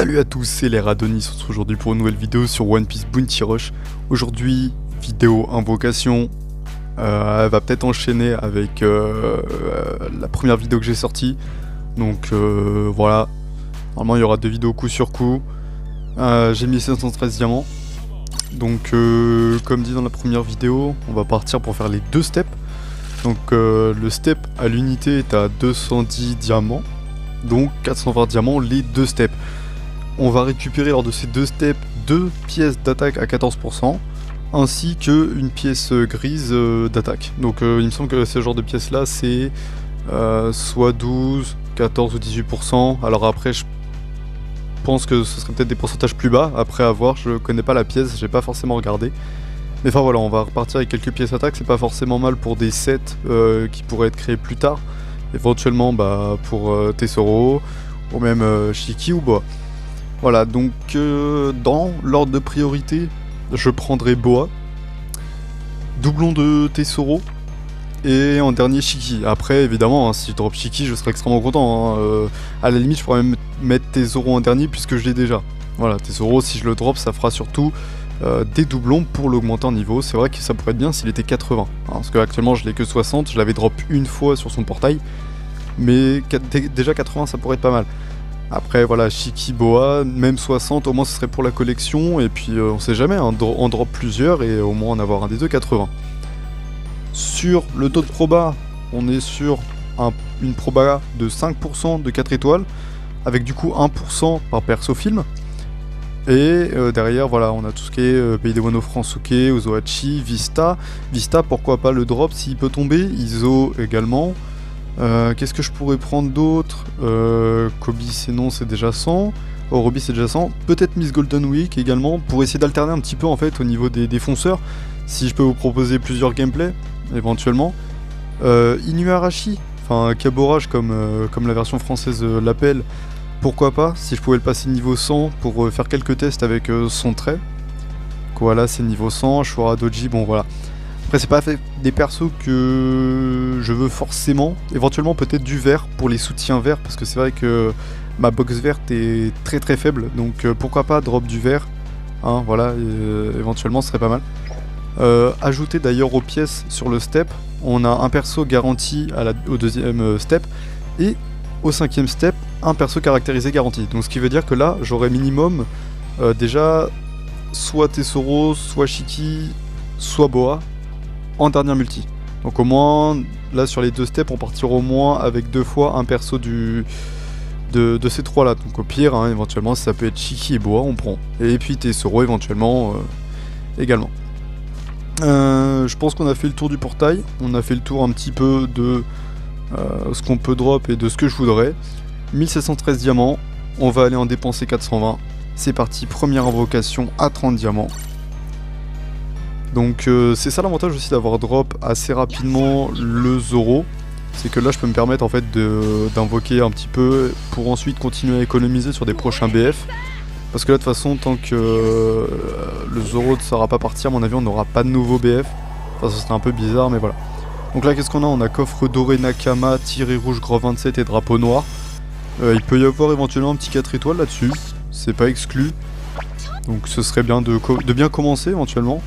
Salut à tous, c'est les Radonis, on se retrouve aujourd'hui pour une nouvelle vidéo sur One Piece Bounty Rush. Aujourd'hui, vidéo invocation, elle va peut-être enchaîner avec la première vidéo que j'ai sortie. Donc voilà, normalement il y aura 2 vidéos coup sur coup. J'ai mis 513 diamants. Donc comme dit dans la première vidéo, on va partir pour faire les 2 steps. Donc le step à l'unité est à 210 diamants. Donc 420 diamants les 2 steps. On va récupérer lors de ces 2 steps 2 pièces d'attaque à 14%, ainsi que une pièce grise d'attaque. Donc il me semble que ce genre de pièces là c'est soit 12, 14 ou 18%. Alors après je pense que ce serait peut-être des pourcentages plus bas, après à voir, je connais pas la pièce, j'ai pas forcément regardé. Mais enfin voilà, on va repartir avec quelques pièces d'attaque, c'est pas forcément mal pour des sets qui pourraient être créés plus tard. Éventuellement pour Tesoro, ou même Shiki ou Boa. Voilà, donc dans l'ordre de priorité, je prendrai Boa, doublon de Tesoro, et en dernier Shiki. Après, évidemment, si je drop Shiki, je serai extrêmement content. À la limite, je pourrais même mettre Tesoro en dernier, puisque je l'ai déjà. Voilà, Tesoro, si je le drop, ça fera surtout des doublons pour l'augmenter en niveau. C'est vrai que ça pourrait être bien s'il était 80. Parce qu'actuellement, je l'ai que 60, je l'avais drop une fois sur son portail. Mais déjà 80, ça pourrait être pas mal. Après voilà, Shiki, Boa, même 60, au moins ce serait pour la collection, et puis on sait jamais, hein, on drop plusieurs et au moins en avoir un des deux 80. Sur le taux de proba, on est sur une proba de 5% de 4 étoiles, avec du coup 1% par perso film. Et derrière voilà, on a tout ce qui est Pays des Wano, Fransuke, Ozohachi, Vista. Vista, pourquoi pas le drop s'il peut tomber, Izo également. Qu'est-ce que je pourrais prendre d'autre? Kobe c'est non, c'est déjà 100. Orobi c'est déjà 100. Peut-être Miss Golden Week également, pour essayer d'alterner un petit peu en fait au niveau des défonceurs. Si je peux vous proposer plusieurs gameplays, éventuellement. Inuarashi, enfin Caborage comme la version française l'appelle. Pourquoi pas, si je pouvais le passer niveau 100 pour faire quelques tests avec son trait. Voilà, c'est niveau 100, Shura Doji, bon voilà. Après c'est pas fait des persos que je veux forcément, éventuellement peut-être du vert pour les soutiens verts, parce que c'est vrai que ma box verte est très très faible, donc pourquoi pas drop du vert, hein, voilà, éventuellement ce serait pas mal. Ajouter d'ailleurs aux pièces sur le step, on a un perso garanti au 2e step, et au 5e step, un perso caractérisé garanti. Donc ce qui veut dire que là j'aurai minimum déjà soit Tesoro, soit Shiki, soit Boa, en dernière multi. Donc au moins, là sur les 2 steps, on partira au moins avec 2 fois un perso de ces 3 là. Donc au pire, hein, éventuellement, si ça peut être Shiki et Boa, on prend. Et puis Tesoro éventuellement également. Je pense qu'on a fait le tour du portail. On a fait le tour un petit peu de ce qu'on peut drop et de ce que je voudrais. 1713 diamants. On va aller en dépenser 420. C'est parti, première invocation à 30 diamants. Donc c'est ça l'avantage aussi d'avoir drop assez rapidement le Zoro, c'est que là je peux me permettre en fait d'invoquer un petit peu pour ensuite continuer à économiser sur des prochains BF. Parce que là de toute façon tant que le Zoro ne sera pas parti, à mon avis on n'aura pas de nouveau BF. Enfin ça serait un peu bizarre mais voilà. Donc là qu'est-ce qu'on a? On a coffre doré Nakama, tiré rouge gros 27 et drapeau noir. Il peut y avoir éventuellement un petit 4 étoiles là-dessus, c'est pas exclu. Donc ce serait bien de bien commencer éventuellement.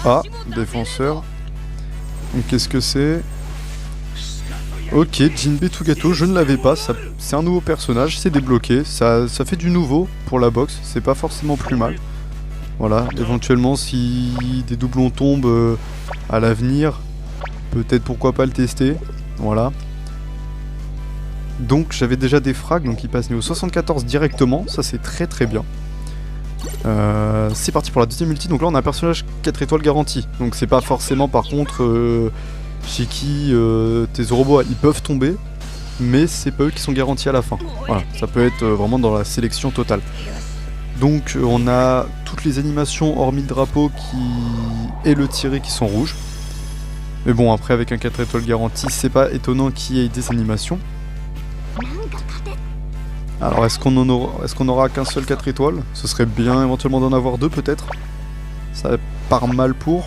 Ah, défenseur. Donc qu'est-ce que c'est? Ok, Jinbe Tugato, je ne l'avais pas, c'est un nouveau personnage, c'est débloqué, ça fait du nouveau pour la box, c'est pas forcément plus mal. Voilà, éventuellement si des doublons tombent à l'avenir, peut-être pourquoi pas le tester, voilà. Donc j'avais déjà des frags, donc il passe niveau 74 directement, ça c'est très très bien. C'est parti pour la 2e multi, donc là on a un personnage 4 étoiles garanti, donc c'est pas forcément par contre Shiki, Tesoro, Boa, ils peuvent tomber, mais c'est pas eux qui sont garantis à la fin, voilà, ça peut être vraiment dans la sélection totale. Donc on a toutes les animations hormis le drapeau et le tiré qui sont rouges, mais bon après avec un 4 étoiles garanti c'est pas étonnant qu'il y ait des animations. Alors est-ce qu'on aura qu'un seul 4 étoiles? Ce serait bien éventuellement d'en avoir 2 peut-être. Ça part mal pour.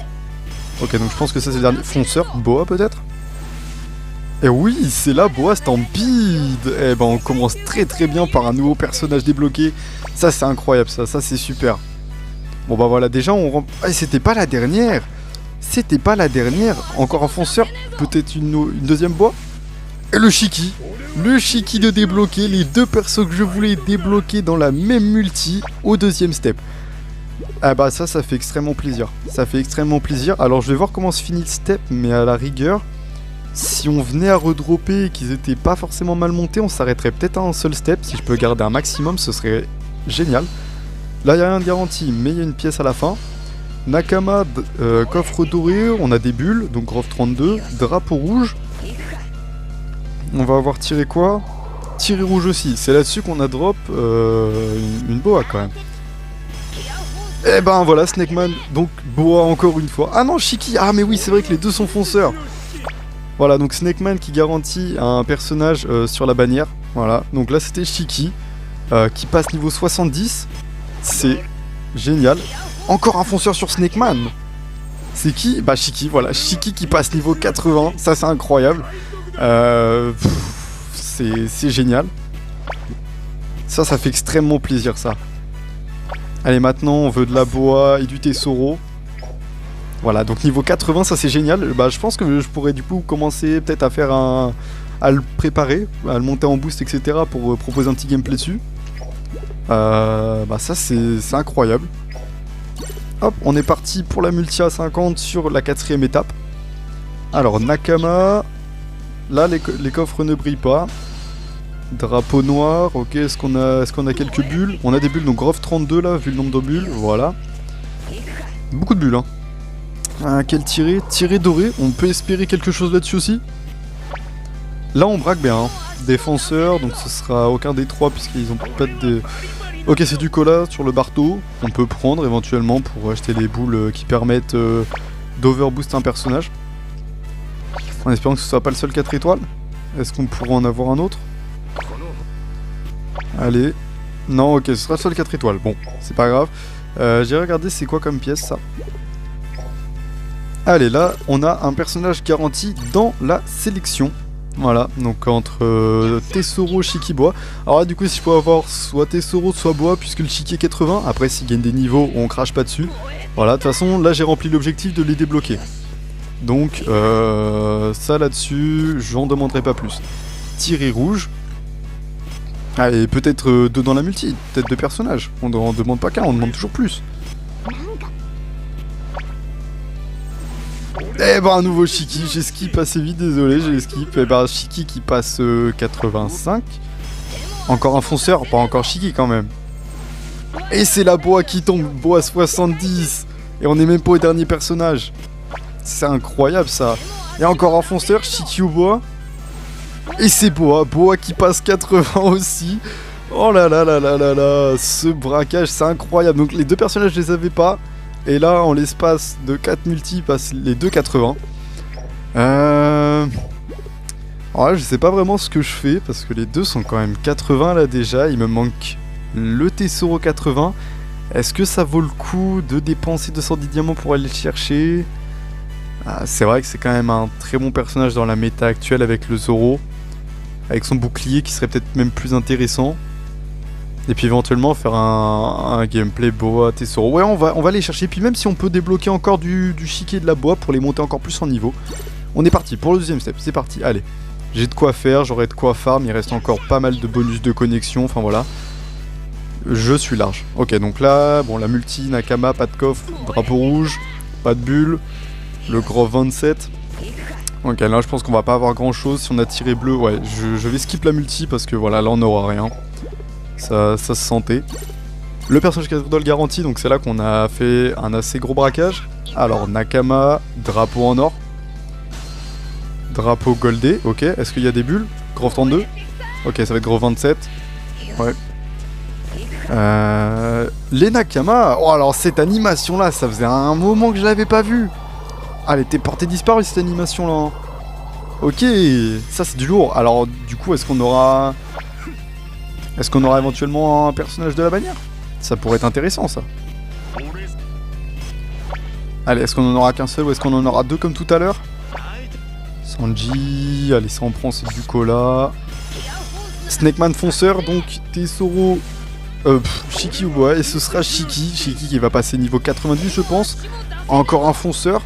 Ok donc je pense que ça c'est le dernier. Fonceur, Boa peut-être? Et oui, c'est la boa Stampede. Eh ben, on commence très très bien par un nouveau personnage débloqué. Ça, c'est incroyable, ça c'est super. Bon bah voilà, déjà on... Ah, c'était pas la dernière. C'était pas la dernière. Encore un fonceur, peut-être une deuxième boa. Et le Shiki. Le Shiki de débloquer, les deux persos que je voulais débloquer dans la même multi au deuxième step. Ah bah ça fait extrêmement plaisir. Ça fait extrêmement plaisir. Alors je vais voir comment se finit le step, mais à la rigueur, si on venait à redropper et qu'ils étaient pas forcément mal montés, on s'arrêterait peut-être à un seul step. Si je peux garder un maximum, ce serait génial. Là, il n'y a rien de garanti, mais il y a une pièce à la fin. Nakama, coffre doré, on a des bulles, donc Grove 32, drapeau rouge. On va avoir tiré quoi? Tiré rouge aussi, c'est là-dessus qu'on a drop une boa quand même. Et ben voilà, Snakeman, donc boa encore une fois. Ah non, Shiki, ah mais oui, c'est vrai que les deux sont fonceurs. Voilà, donc Snakeman qui garantit un personnage sur la bannière. Voilà, donc là c'était Shiki qui passe niveau 70. C'est génial. Encore un fonceur sur Snakeman. C'est qui? Bah Shiki, voilà. Shiki qui passe niveau 80. Ça c'est incroyable. C'est génial. Ça fait extrêmement plaisir ça. Allez, maintenant on veut de la boa et du Tesoro. Voilà, donc niveau 80, ça c'est génial. Bah je pense que je pourrais du coup commencer peut-être à faire à le préparer, à le monter en boost, etc. pour proposer un petit gameplay dessus. Bah ça c'est incroyable. Hop, on est parti pour la multi à 50 sur la 4ème étape. Alors Nakama, là les coffres ne brillent pas. Drapeau noir, ok, est-ce qu'on a quelques bulles? On a des bulles, donc Grove 32 là, vu le nombre de bulles, voilà. Beaucoup de bulles hein. Quel tiré? Tiré doré, on peut espérer quelque chose là-dessus aussi. Là on braque bien, hein. Défenseur, donc ce sera aucun des trois puisqu'ils ont pas de... Ok, c'est du cola sur le barteau, on peut prendre éventuellement pour acheter les boules qui permettent d'overbooster un personnage. En espérant que ce soit pas le seul 4 étoiles. Est-ce qu'on pourra en avoir un autre? Allez. Non, ok, ce sera le seul 4 étoiles, bon, c'est pas grave. J'ai regardé c'est quoi comme pièce ça. Allez, là, on a un personnage garanti dans la sélection. Voilà, donc entre Tesoro, Shiki, boa. Alors là, du coup, si je peux avoir soit Tesoro, soit boa, puisque le Shiki est 80. Après, s'il gagne des niveaux, on crache pas dessus. Voilà, de toute façon, là, j'ai rempli l'objectif de les débloquer. Donc, ça là-dessus, j'en demanderai pas plus. Tiré rouge. Allez, peut-être deux dans la multi, peut-être deux personnages. On ne demande pas qu'un, on demande toujours plus. Eh ben un nouveau Shiki, j'ai skip assez vite, désolé, j'ai skip. Eh ben Shiki qui passe 85. Encore un fonceur, pas encore Shiki quand même. Et c'est la boa qui tombe, boa 70. Et on est même pas au dernier personnage. C'est incroyable ça. Et encore un fonceur, Shiki ou boa. Et c'est boa, boa qui passe 80 aussi. Oh là là là là là là, ce braquage c'est incroyable. Donc les deux personnages je les avais pas. Et là, en l'espace de 4 multi, passe les deux 80. Alors là, je sais pas vraiment ce que je fais, parce que les deux sont quand même 80 là déjà. Il me manque le Tesoro 80. Est-ce que ça vaut le coup de dépenser 210 diamants pour aller le chercher? C'est vrai que c'est quand même un très bon personnage dans la méta actuelle avec le Zoro. Avec son bouclier qui serait peut-être même plus intéressant. Et puis éventuellement faire un gameplay boa Tesoro. Ouais, on va aller chercher. Puis même si on peut débloquer encore du Shiki et de la boa pour les monter encore plus en niveau. On est parti pour le deuxième step. C'est parti, allez. J'ai de quoi faire, j'aurai de quoi farm. Il reste encore pas mal de bonus de connexion. Enfin voilà. Je suis large. Ok, donc là, bon, la multi, Nakama, pas de coffre, drapeau rouge, pas de bulle. Le Grove 27. Ok, là je pense qu'on va pas avoir grand chose. Si on a tiré bleu, ouais, je vais skip la multi parce que voilà, là on n'aura rien. Ça se sentait. Le personnage 4 étoiles garanti, donc c'est là qu'on a fait un assez gros braquage. Alors Nakama, drapeau en or. Drapeau goldé, ok. Est-ce qu'il y a des bulles? Grove 32. Ok, ça va être Grove 27. Ouais. Les Nakama. Oh alors cette animation là, ça faisait un moment que je l'avais pas vue. Ah, elle était portée disparue cette animation là. Ok, ça c'est du lourd. Alors du coup, est-ce qu'on aura éventuellement un personnage de la bannière? Ça pourrait être intéressant ça. Allez, est-ce qu'on en aura qu'un seul ou est-ce qu'on en aura deux comme tout à l'heure? Ça Angie, allez ça en prend, c'est du cola. Snakeman fonceur, donc Tesoro, Shiki ou Boa, et ce sera Shiki qui va passer niveau 90 je pense. Encore un fonceur.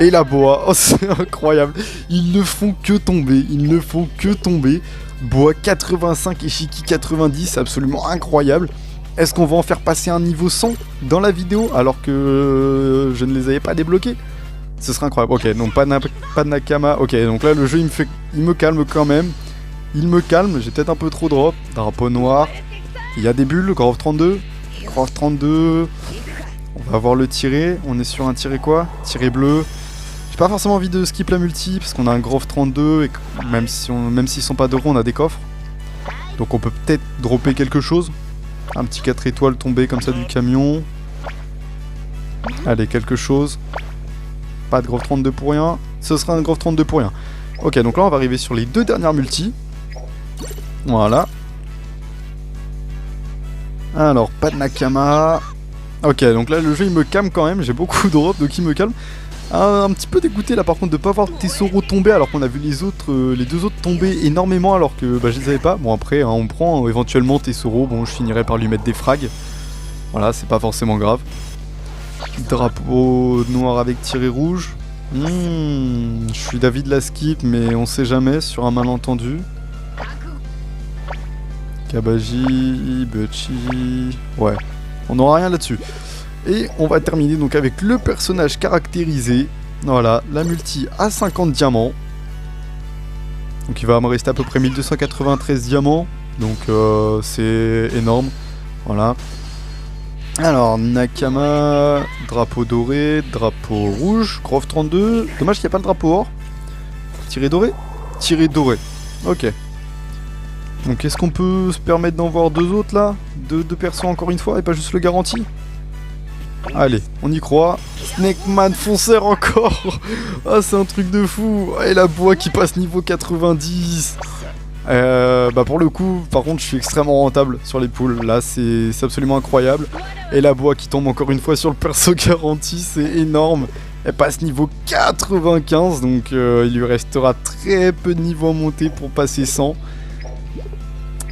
Et la Boa, oh c'est incroyable, ils ne font que tomber, Boa 85 et Shiki 90, absolument incroyable. Est-ce qu'on va en faire passer un niveau 100 dans la vidéo alors que je ne les avais pas débloqués? Ce serait incroyable. Ok, donc pas de Nakama. Ok, donc là le jeu il me calme quand même. Il me calme, j'ai peut-être un peu trop drop. Drapeau noir. Il y a des bulles, Grove 32. Grove 32. On va voir le tiré. On est sur un tiré quoi? Tiré bleu. J'ai pas forcément envie de skip la multi parce qu'on a un Grove 32 et même s'ils sont pas d'euros, on a des coffres. Donc on peut peut-être dropper quelque chose. Un petit 4 étoiles tombé comme ça du camion. Allez, quelque chose. Pas de Grove 32 pour rien. Ce sera un Grove 32 pour rien. Ok, donc là on va arriver sur les deux dernières multis. Voilà. Alors, pas de Nakama. Ok, donc là le jeu il me calme quand même. J'ai beaucoup de drop, donc il me calme. Un petit peu dégoûté là par contre de pas voir Tesoro tomber alors qu'on a vu les deux autres tomber énormément alors que je les avais pas. Bon après hein, on prend éventuellement Tesoro, bon je finirai par lui mettre des frags. Voilà, c'est pas forcément grave. Drapeau noir avec tiré rouge. Je suis d'avis de la skip mais on sait jamais sur un malentendu. Kabaji, Butchi... Ouais, on n'aura rien là-dessus. Et on va terminer donc avec le personnage caractérisé. Voilà, la multi à 50 diamants. Donc il va me rester à peu près 1293 diamants. Donc c'est énorme. Voilà. Alors, Nakama, drapeau doré, drapeau rouge, Grove 32. Dommage qu'il n'y a pas le drapeau or. Tiré doré? Tiré doré. Ok. Donc est-ce qu'on peut se permettre d'en voir deux autres là? Deux persos encore une fois et pas juste le garanti? Allez, on y croit. Snakeman fonceur encore. Ah, c'est un truc de fou. Et la Boa qui passe niveau 90. Pour le coup, par contre, je suis extrêmement rentable sur les poules. Là, c'est absolument incroyable. Et la Boa qui tombe encore une fois sur le perso garanti, c'est énorme. Elle passe niveau 95, donc il lui restera très peu de niveau à monter pour passer 100.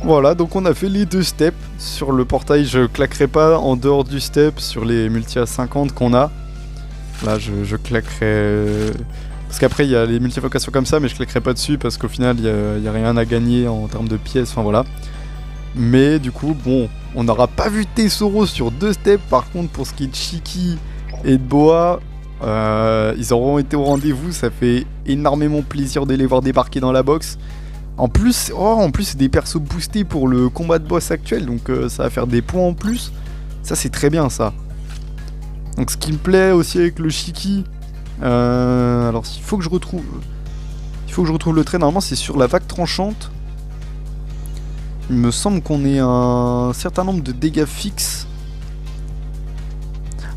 Voilà, donc on a fait les deux steps. Sur le portail, je claquerai pas en dehors du step sur les multi à 50 qu'on a. Là, je claquerai... Parce qu'après, il y a les multivocations comme ça, mais je claquerai pas dessus parce qu'au final, il y a rien à gagner en termes de pièces, enfin voilà. Mais du coup, bon, on n'aura pas vu Tesoro sur deux steps. Par contre, pour ce qui est de Shiki et de Boa, ils auront été au rendez-vous. Ça fait énormément plaisir de les voir débarquer dans la box. En plus, c'est des persos boostés pour le combat de boss actuel, donc ça va faire des points en plus. Ça, c'est très bien, ça. Donc, ce qui me plaît aussi avec le Shiki, alors, il faut que je retrouve le trait. Normalement, c'est sur la vague tranchante. Il me semble qu'on ait un certain nombre de dégâts fixes.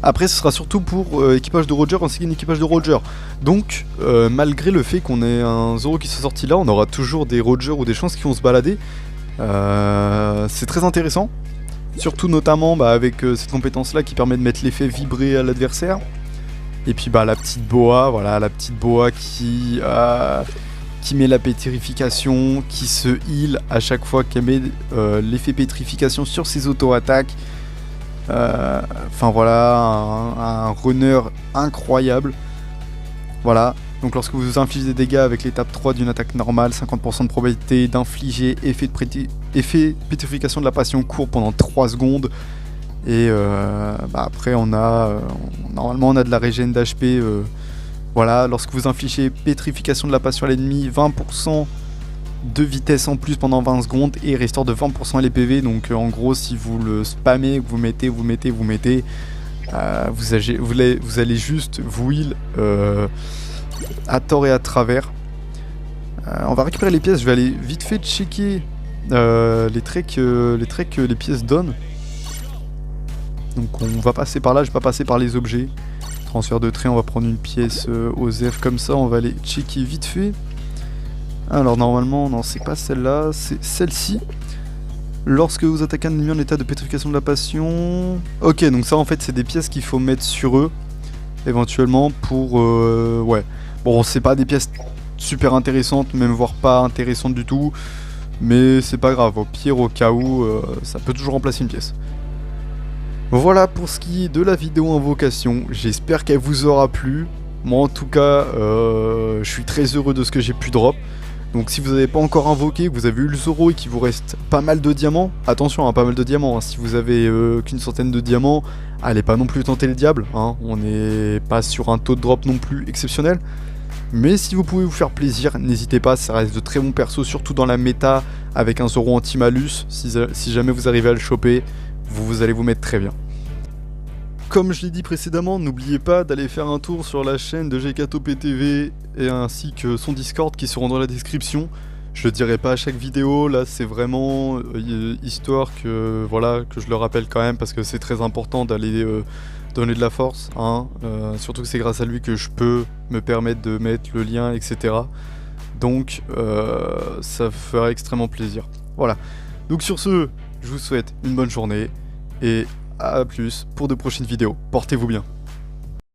Après, ce sera surtout pour équipage de Roger ainsi qu'un équipage de Roger. Donc, malgré le fait qu'on ait un Zoro qui soit sorti là, on aura toujours des Roger ou des chances qui vont se balader. C'est très intéressant. Surtout notamment avec cette compétence là qui permet de mettre l'effet vibrer à l'adversaire. Et puis la petite Boa, voilà, la petite Boa qui met la pétrification, qui se heal à chaque fois qu'elle met l'effet pétrification sur ses auto-attaques. Enfin voilà, un runner incroyable. Voilà, donc lorsque vous infligez des dégâts avec l'étape 3 d'une attaque normale, 50% de probabilité d'infliger effet pétrification de la passion court pendant 3 secondes. Et après normalement on a de la régène d'HP. Voilà, lorsque vous infligez pétrification de la passion à l'ennemi, 20% de vitesse en plus pendant 20 secondes et restaure de 20% les PV. Donc en gros, si vous le spammez, vous mettez, vous allez juste vous heal à tort et à travers. On va récupérer les pièces. Je vais aller vite fait checker les traits que les pièces donnent. Donc on va passer par là, je vais pas passer par les objets. Transfert de trait, on va prendre une pièce OSEF comme ça, on va aller checker vite fait. Alors normalement, non, c'est pas celle-là, c'est celle-ci. Lorsque vous attaquez un ennemi en état de pétrification de la passion... Ok, donc ça en fait c'est des pièces qu'il faut mettre sur eux, éventuellement pour Bon, c'est pas des pièces super intéressantes, même voire pas intéressantes du tout, mais c'est pas grave, au pire, au cas où, ça peut toujours remplacer une pièce. Voilà pour ce qui est de la vidéo invocation, j'espère qu'elle vous aura plu. Moi en tout cas, je suis très heureux de ce que j'ai pu drop. Donc si vous n'avez pas encore invoqué, que vous avez eu le Zoro et qu'il vous reste pas mal de diamants, attention, pas mal de diamants, hein. Si vous avez qu'une centaine de diamants, allez pas non plus tenter le diable, hein. On n'est pas sur un taux de drop non plus exceptionnel. Mais si vous pouvez vous faire plaisir, n'hésitez pas, ça reste de très bons persos, surtout dans la méta avec un Zoro anti-malus. Si jamais vous arrivez à le choper, vous allez vous mettre très bien. Comme je l'ai dit précédemment, n'oubliez pas d'aller faire un tour sur la chaîne de GKTOPTV et ainsi que son Discord qui seront dans la description. Je le dirai pas à chaque vidéo, là c'est vraiment histoire que voilà que je le rappelle quand même parce que c'est très important d'aller donner de la force, hein. Surtout que c'est grâce à lui que je peux me permettre de mettre le lien, etc. Donc ça fera extrêmement plaisir. Voilà. Donc sur ce, je vous souhaite une bonne journée et à plus pour de prochaines vidéos. Portez-vous bien.